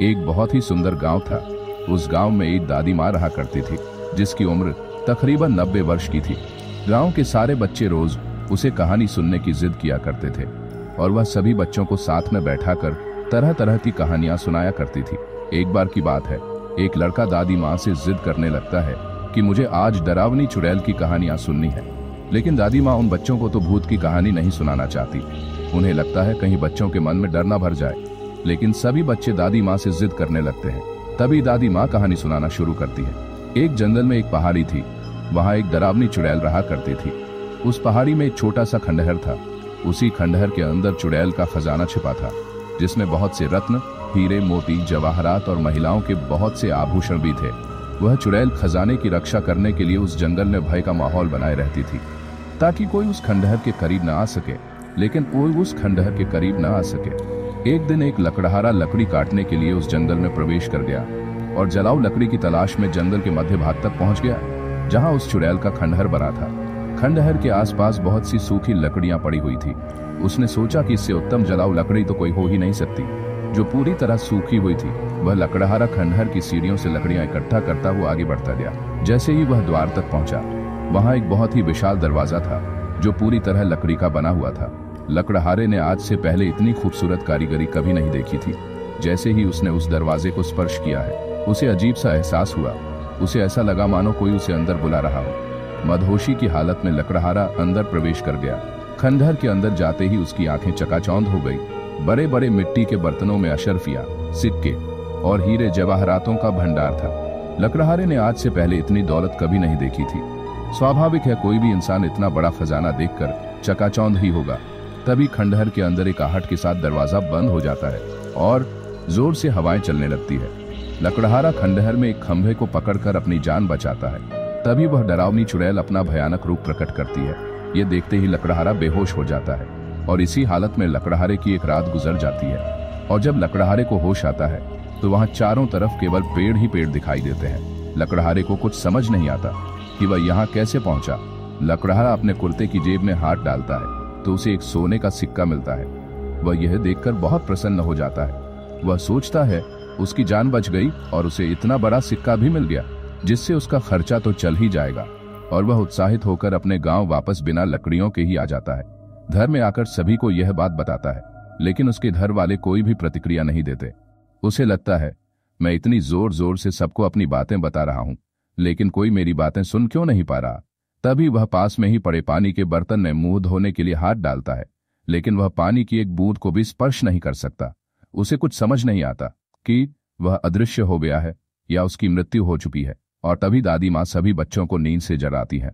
एक बहुत ही सुंदर गांव था। उस गांव में एक दादी माँ रहा करती थी, जिसकी उम्र तकरीबन 90 वर्ष की थी। गांव के सारे बच्चे रोज उसे कहानी सुनने की जिद किया करते थे और वह सभी बच्चों को साथ में बैठाकर तरह तरह की कहानियां सुनाया करती थी। एक बार की बात है, एक लड़का दादी माँ से जिद करने लगता है कि मुझे आज डरावनी चुड़ैल की कहानियां सुननी है। लेकिन दादी माँ उन बच्चों को तो भूत की कहानी नहीं सुनाना चाहती। उन्हें लगता है कहीं बच्चों के मन में डर ना भर जाए। लेकिन सभी बच्चे दादी माँ से जिद करने लगते हैं। तभी दादी माँ कहानी सुनाना शुरू करती है। एक जंगल में एक पहाड़ी थी। वहां एक डरावनी चुड़ैल रहा करती थी। उस पहाड़ी में एक छोटा सा खंडहर था। उसी खंडहर के अंदर चुड़ैल का खजाना छिपा था, जिसमें बहुत से रत्न, हीरे, मोती, जवाहरात और महिलाओं के बहुत से आभूषण भी थे। वह चुड़ैल खजाने की रक्षा करने के लिए उस जंगल में भय का माहौल बनाए रहती थी, ताकि कोई उस खंडहर के करीब न आ सके। लेकिन कोई उस खंडहर के करीब न आ सके। एक दिन एक लकड़हारा लकड़ी काटने के लिए उस जंगल में प्रवेश कर गया और जलाऊ लकड़ी की तलाश में जंगल के मध्य भाग तक पहुंच गया, जहां उस चुड़ैल का खंडहर बना था। खंडहर के आसपास बहुत सी सूखी लकड़ियां पड़ी हुई थी। उसने सोचा कि इससे उत्तम जलाऊ लकड़ी तो कोई हो ही नहीं सकती, जो पूरी तरह सूखी हुई थी। वह लकड़हारा खंडहर की सीढ़ियों से लकड़ियां इकट्ठा करता हुआ आगे बढ़ता गया। जैसे ही वह द्वार तक पहुंचा, वहां एक बहुत ही विशाल दरवाजा था, जो पूरी तरह लकड़ी का बना हुआ था। लकड़हारे ने आज से पहले इतनी खूबसूरत कारीगरी कभी नहीं देखी थी। जैसे ही उसने उस दरवाजे को स्पर्श किया है, उसे अजीब सा एहसास हुआ। उसे ऐसा लगा मानो कोई उसे अंदर बुला रहा हो। मदहोशी की हालत में लकड़हारा अंदर प्रवेश कर गया। खंडहर के अंदर जाते ही उसकी आंखें चकाचौंध हो गई। बड़े बड़े मिट्टी के बर्तनों में अशर्फिया, सिक्के और हीरे जवाहरातों का भंडार था। लकड़हारे ने आज से पहले इतनी दौलत कभी नहीं देखी थी। स्वाभाविक है, कोई भी इंसान इतना बड़ा खजाना देखकर चकाचौंध ही होगा। तभी खंडहर के अंदर एक आहट के साथ दरवाजा बंद हो जाता है और जोर से हवाएं चलने लगती है। लकड़हारा खंडहर में एक खंभे को पकड़कर अपनी जान बचाता है। तभी वह डरावनी चुड़ैल अपना भयानक रूप प्रकट करती है। ये देखते ही लकड़हारा बेहोश हो जाता है और इसी हालत में लकड़हारे की एक रात गुजर जाती है। और जब लकड़हारे को होश आता है तो वहां चारों तरफ केवल पेड़ ही पेड़ दिखाई देते हैं। लकड़हारे को कुछ समझ नहीं आता कि वह यहाँ कैसे पहुंचा। लकड़हारा अपने कुर्ते की जेब में हाथ डालता है तो उसे एक सोने का सिक्का मिलता है। वह यह देखकर बहुत प्रसन्न हो जाता है। वह सोचता है उसकी जान बच गई और उसे इतना बड़ा सिक्का भी मिल गया, जिससे उसका खर्चा तो चल ही जाएगा। और वह उत्साहित होकर अपने गांव वापस बिना लकड़ियों के ही आ जाता है। घर में आकर सभी को यह बात बताता है, लेकिन उसके घर वाले कोई भी प्रतिक्रिया नहीं देते। उसे लगता है, मैं इतनी जोर जोर से सबको अपनी बातें बता रहा हूं, लेकिन कोई मेरी बातें सुन क्यों नहीं पा रहा। तभी वह पास में ही पड़े पानी के बर्तन में मुंह धोने के लिए हाथ डालता है, लेकिन वह पानी की एक बूंद को भी स्पर्श नहीं कर सकता। उसे कुछ समझ नहीं आता कि वह अदृश्य हो गया है या उसकी मृत्यु हो चुकी है। और तभी दादी माँ सभी बच्चों को नींद से जगाती है।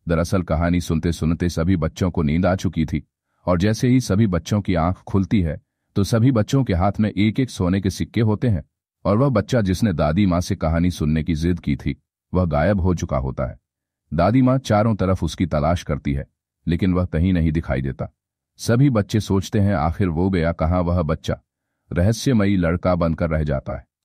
दरअसल कहानी सुनते सुनते सभी बच्चों को नींद आ चुकी थी और जैसे ही सभी बच्चों की आंख खुलती है तो सभी बच्चों के हाथ में एक एक सोने के सिक्के होते हैं और वह बच्चा जिसने दादी माँ से कहानी सुनने की जिद की थी, वह गायब हो चुका होता है। दादी माँ चारों तरफ उसकी तलाश करती है, लेकिन वह कहीं नहीं दिखाई देता। सभी बच्चे सोचते हैं आखिर वो गया कहाँ। वह बच्चा रहस्यमयी लड़का बनकर रह जाता है।